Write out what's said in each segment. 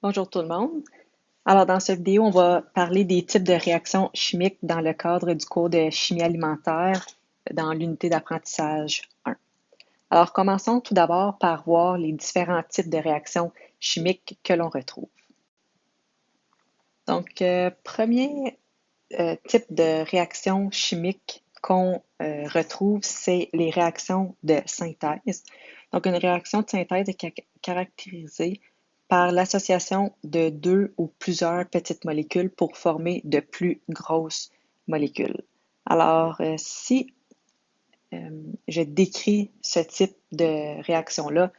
Bonjour tout le monde. Alors dans cette vidéo, on va parler des types de réactions chimiques dans le cadre du cours de chimie alimentaire dans l'unité d'apprentissage 1. Alors commençons tout d'abord par voir les différents types de réactions chimiques que l'on retrouve. Donc, premier type de réaction chimique qu'on retrouve, c'est les réactions de synthèse. Donc, une réaction de synthèse est caractérisée par l'association de deux ou plusieurs petites molécules pour former de plus grosses molécules. Alors, si je décris ce type de réaction-là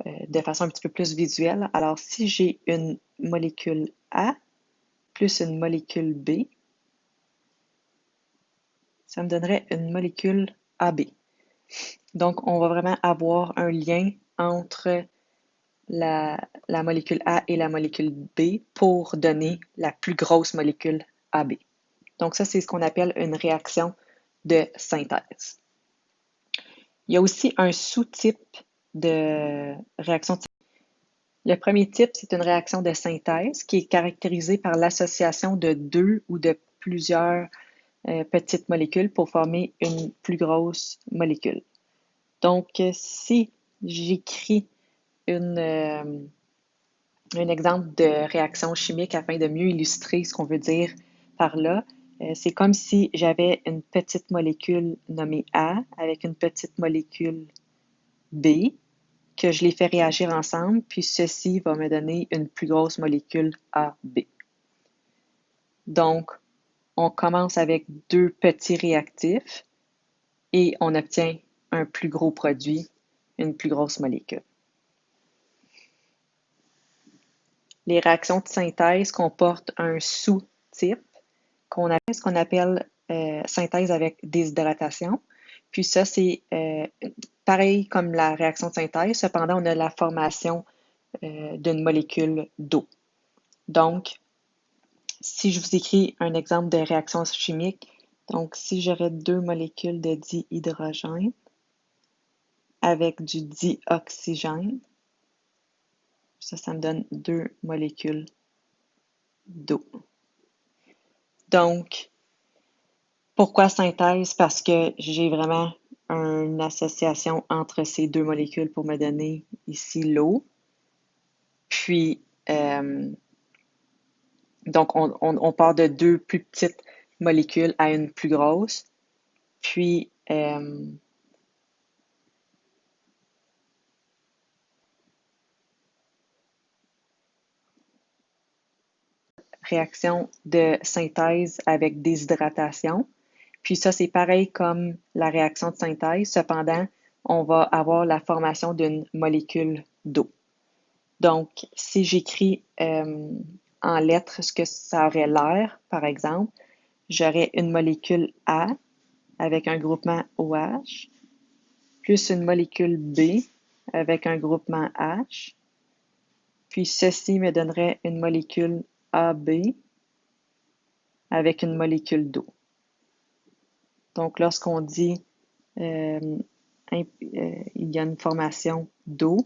de façon un petit peu plus visuelle, alors si j'ai une molécule A plus une molécule B, ça me donnerait une molécule AB. Donc, on va vraiment avoir un lien entre la molécule A et la molécule B pour donner la plus grosse molécule AB. Donc, ça, c'est ce qu'on appelle une réaction de synthèse. Il y a aussi un sous-type de réaction de synthèse. Le premier type, c'est une réaction de synthèse qui est caractérisée par l'association de deux ou de plusieurs petites molécules pour former une plus grosse molécule. Donc, si j'écris un exemple de réaction chimique afin de mieux illustrer ce qu'on veut dire par là, c'est comme si j'avais une petite molécule nommée A avec une petite molécule B, que je les fais réagir ensemble, puis ceci va me donner une plus grosse molécule AB. Donc, on commence avec deux petits réactifs et on obtient un plus gros produit, une plus grosse molécule. Les réactions de synthèse comportent un sous-type qu'on appelle synthèse avec déshydratation. Puis ça, c'est pareil comme la réaction de synthèse, cependant, on a la formation d'une molécule d'eau. Donc, si je vous écris un exemple de réaction chimique, donc si j'aurais deux molécules de dihydrogène avec du dioxygène, ça me donne deux molécules d'eau. Donc, pourquoi synthèse? Parce que j'ai vraiment une association entre ces deux molécules pour me donner ici l'eau. Puis, donc, on part de deux plus petites molécules à une plus grosse. Puis, réaction de synthèse avec déshydratation. Puis ça, c'est pareil comme la réaction de synthèse. Cependant, on va avoir la formation d'une molécule d'eau. Donc, si j'écris en lettres ce que ça aurait l'air, par exemple, j'aurais une molécule A avec un groupement OH, plus une molécule B avec un groupement H, puis ceci me donnerait une molécule AB avec une molécule d'eau. Donc, lorsqu'on dit il y a une formation d'eau,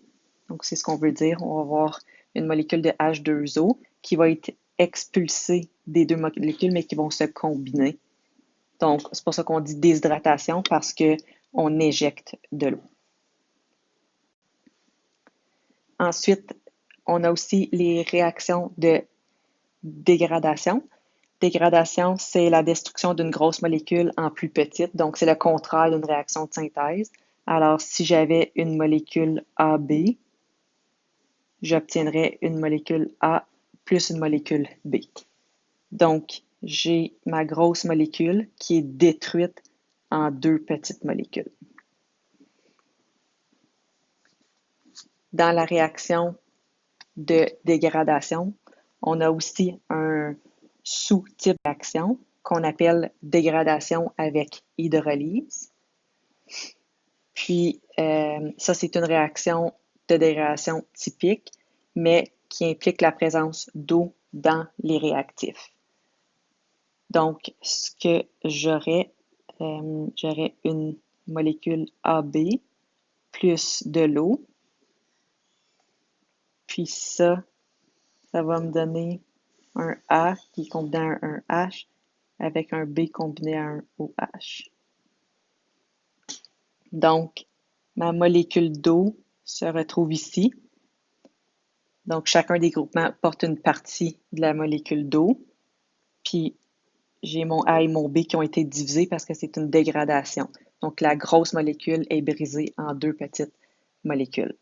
donc c'est ce qu'on veut dire, on va avoir une molécule de H2O qui va être expulsée des deux molécules, mais qui vont se combiner. Donc, c'est pour ça qu'on dit déshydratation, parce qu'on éjecte de l'eau. Ensuite, on a aussi les réactions de dégradation. Dégradation, c'est la destruction d'une grosse molécule en plus petite, donc c'est le contraire d'une réaction de synthèse. Alors, si j'avais une molécule AB, j'obtiendrais une molécule A plus une molécule B. Donc, j'ai ma grosse molécule qui est détruite en deux petites molécules. Dans la réaction de dégradation, on a aussi un sous-type d'action qu'on appelle dégradation avec hydrolyse. Puis, ça, c'est une réaction de dégradation typique, mais qui implique la présence d'eau dans les réactifs. Donc, ce que j'aurais une molécule AB plus de l'eau. Puis ça, ça va me donner un A qui est combiné à un H avec un B combiné à un OH. Donc, ma molécule d'eau se retrouve ici. Donc, chacun des groupements porte une partie de la molécule d'eau. Puis, j'ai mon A et mon B qui ont été divisés parce que c'est une dégradation. Donc, la grosse molécule est brisée en deux petites molécules.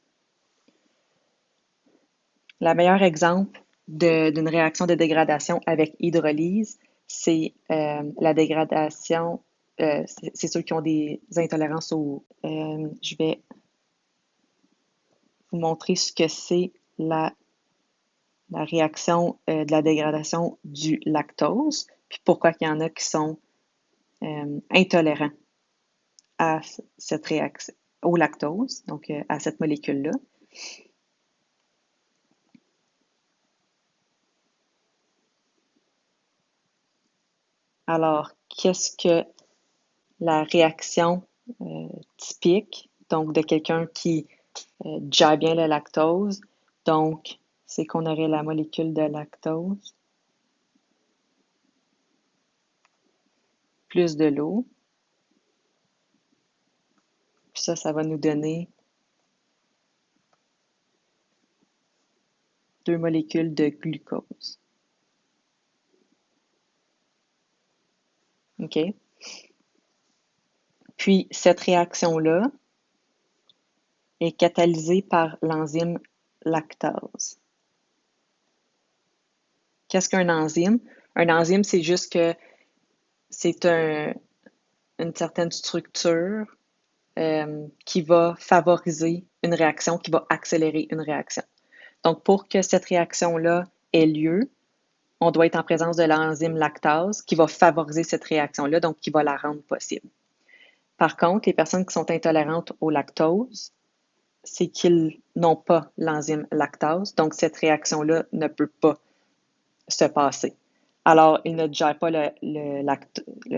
Le meilleur exemple d'une réaction de dégradation avec hydrolyse, c'est la dégradation, c'est ceux qui ont des intolérances au... je vais vous montrer ce que c'est la réaction de la dégradation du lactose, puis pourquoi il y en a qui sont intolérants à cette réaction, au lactose, donc à cette molécule-là. Alors, qu'est-ce que la réaction typique, donc de quelqu'un qui digère bien le lactose? Donc, c'est qu'on aurait la molécule de lactose plus de l'eau. Puis ça va nous donner deux molécules de glucose. OK? Puis, cette réaction-là est catalysée par l'enzyme lactase. Qu'est-ce qu'un enzyme? Un enzyme, c'est juste que c'est une certaine structure qui va favoriser une réaction, qui va accélérer une réaction. Donc, pour que cette réaction-là ait lieu, on doit être en présence de l'enzyme lactase qui va favoriser cette réaction-là, donc qui va la rendre possible. Par contre, les personnes qui sont intolérantes au lactose, c'est qu'ils n'ont pas l'enzyme lactase, donc cette réaction-là ne peut pas se passer. Alors, ils ne digèrent pas le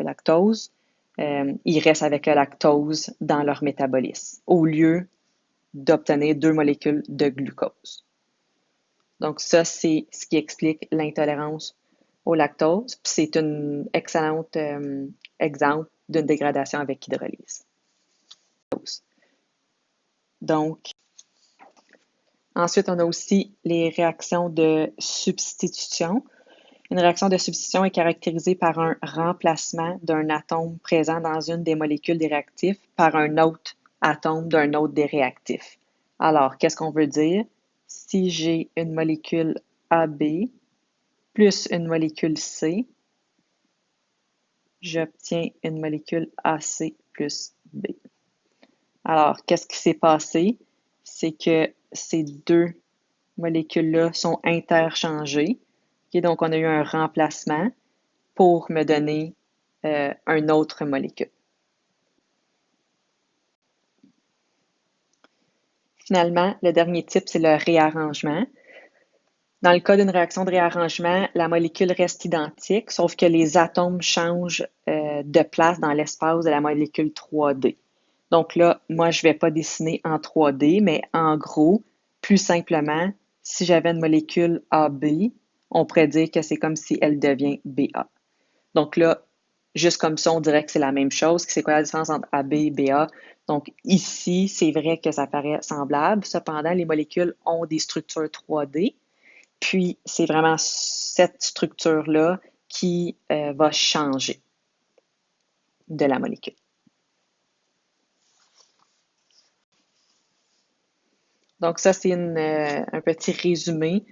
lactose, ils restent avec le lactose dans leur métabolisme, au lieu d'obtenir deux molécules de glucose. Donc, ça, c'est ce qui explique l'intolérance au lactose. Puis c'est un excellent exemple d'une dégradation avec hydrolyse. Donc, ensuite, on a aussi les réactions de substitution. Une réaction de substitution est caractérisée par un remplacement d'un atome présent dans une des molécules des réactifs par un autre atome d'un autre des réactifs. Alors, qu'est-ce qu'on veut dire? Si j'ai une molécule AB plus une molécule C, j'obtiens une molécule AC plus B. Alors, qu'est-ce qui s'est passé? C'est que ces deux molécules-là sont interchangées. Okay, donc, on a eu un remplacement pour me donner une autre molécule. Finalement, le dernier type, c'est le réarrangement. Dans le cas d'une réaction de réarrangement, la molécule reste identique, sauf que les atomes changent de place dans l'espace de la molécule 3D. Donc là, moi, je ne vais pas dessiner en 3D, mais en gros, plus simplement, si j'avais une molécule AB, on pourrait dire que c'est comme si elle devient BA. Donc là, juste comme ça, on dirait que c'est la même chose. C'est quoi la différence entre AB et BA? Donc ici, c'est vrai que ça paraît semblable. Cependant, les molécules ont des structures 3D. Puis, c'est vraiment cette structure-là qui va changer de la molécule. Donc, ça, c'est un petit résumé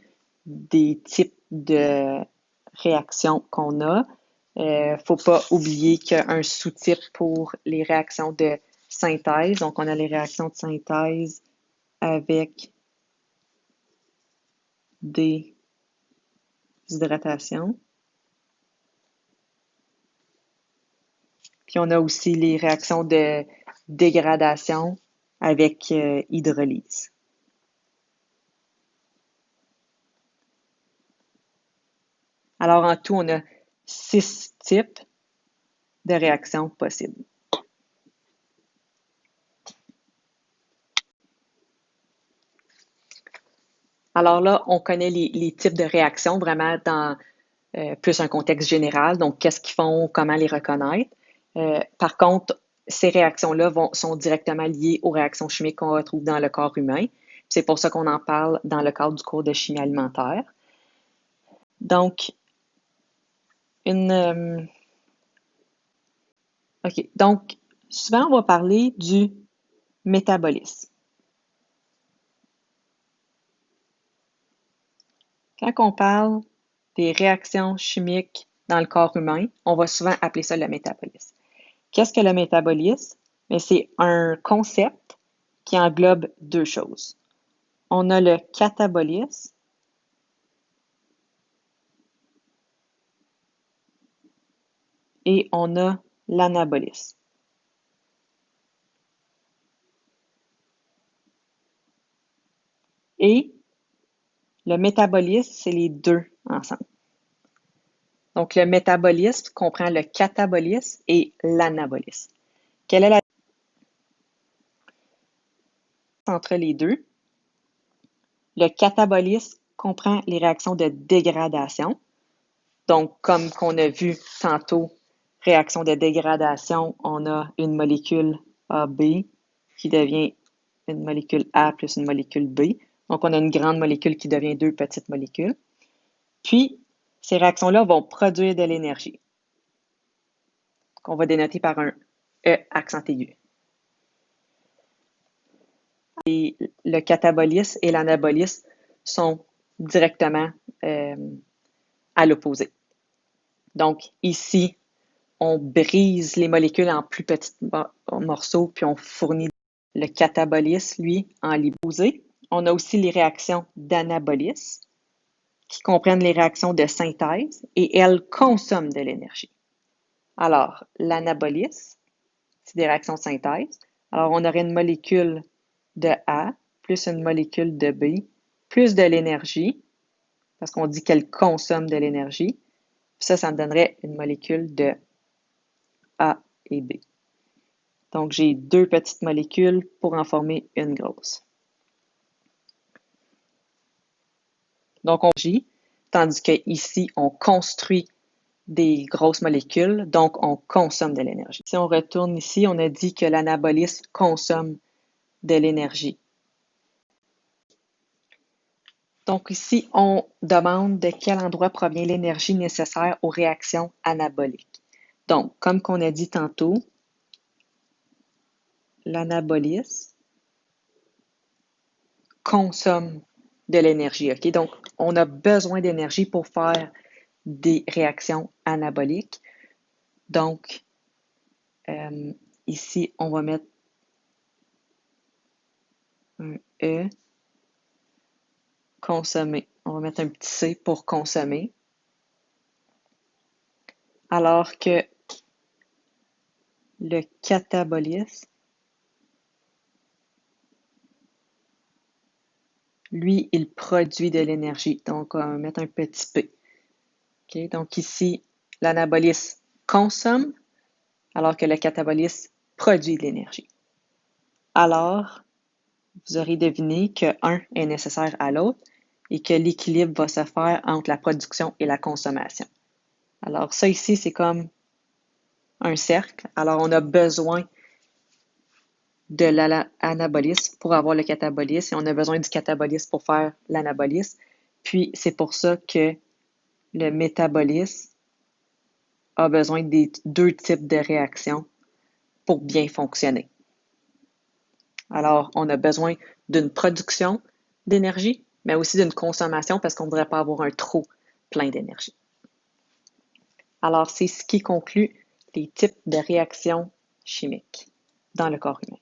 des types de réactions qu'on a. Il ne faut pas oublier qu'il y a un sous-type pour les réactions de synthèse. Donc, on a les réactions de synthèse avec des hydratations. Puis, on a aussi les réactions de dégradation avec hydrolyse. Alors, en tout, on a 6 types de réactions possibles. Alors là, on connaît les types de réactions vraiment dans plus un contexte général, donc qu'est-ce qu'ils font, comment les reconnaître. Par contre, ces réactions-là sont directement liées aux réactions chimiques qu'on retrouve dans le corps humain. C'est pour ça qu'on en parle dans le cadre du cours de chimie alimentaire. Donc, OK. Donc, souvent, on va parler du métabolisme. Quand on parle des réactions chimiques dans le corps humain, on va souvent appeler ça le métabolisme. Qu'est-ce que le métabolisme? Mais c'est un concept qui englobe deux choses. On a le catabolisme et on a l'anabolisme. Et le métabolisme, c'est les deux ensemble. Donc, le métabolisme comprend le catabolisme et l'anabolisme. Quelle est la différence entre les deux? Le catabolisme comprend les réactions de dégradation. Donc, comme qu'on a vu tantôt, réaction de dégradation, on a une molécule AB qui devient une molécule A plus une molécule B. Donc, on a une grande molécule qui devient deux petites molécules. Puis, ces réactions-là vont produire de l'énergie, qu'on va dénoter par un E accent aigu. Et le catabolisme et l'anabolisme sont directement à l'opposé. Donc, ici, on brise les molécules en plus petits morceaux, puis on fournit le catabolisme, lui, en liposé. On a aussi les réactions d'anabolisme, qui comprennent les réactions de synthèse, et elles consomment de l'énergie. Alors, l'anabolisme, c'est des réactions de synthèse. Alors, on aurait une molécule de A plus une molécule de B, plus de l'énergie, parce qu'on dit qu'elle consomme de l'énergie. Ça me donnerait une molécule de A et B. Donc, j'ai deux petites molécules pour en former une grosse. Donc, on agit, tandis qu'ici, on construit des grosses molécules, donc on consomme de l'énergie. Si on retourne ici, on a dit que l'anabolisme consomme de l'énergie. Donc ici, on demande de quel endroit provient l'énergie nécessaire aux réactions anaboliques. Donc, comme qu'on a dit tantôt, l'anabolisme consomme de l'énergie. OK? Donc, on a besoin d'énergie pour faire des réactions anaboliques. Donc, ici, on va mettre un E, consommer. On va mettre un petit C pour consommer. Alors que le catabolisme, lui, il produit de l'énergie. Donc, on va mettre un petit P. Okay? Donc, ici, l'anabolisme consomme, alors que le catabolisme produit de l'énergie. Alors, vous aurez deviné que un est nécessaire à l'autre et que l'équilibre va se faire entre la production et la consommation. Alors, ça ici, c'est comme un cercle. Alors, on a besoin de l'anabolisme pour avoir le catabolisme et on a besoin du catabolisme pour faire l'anabolisme. Puis, c'est pour ça que le métabolisme a besoin des deux types de réactions pour bien fonctionner. Alors, on a besoin d'une production d'énergie, mais aussi d'une consommation parce qu'on ne voudrait pas avoir un trop plein d'énergie. Alors, c'est ce qui conclut les types de réactions chimiques dans le corps humain.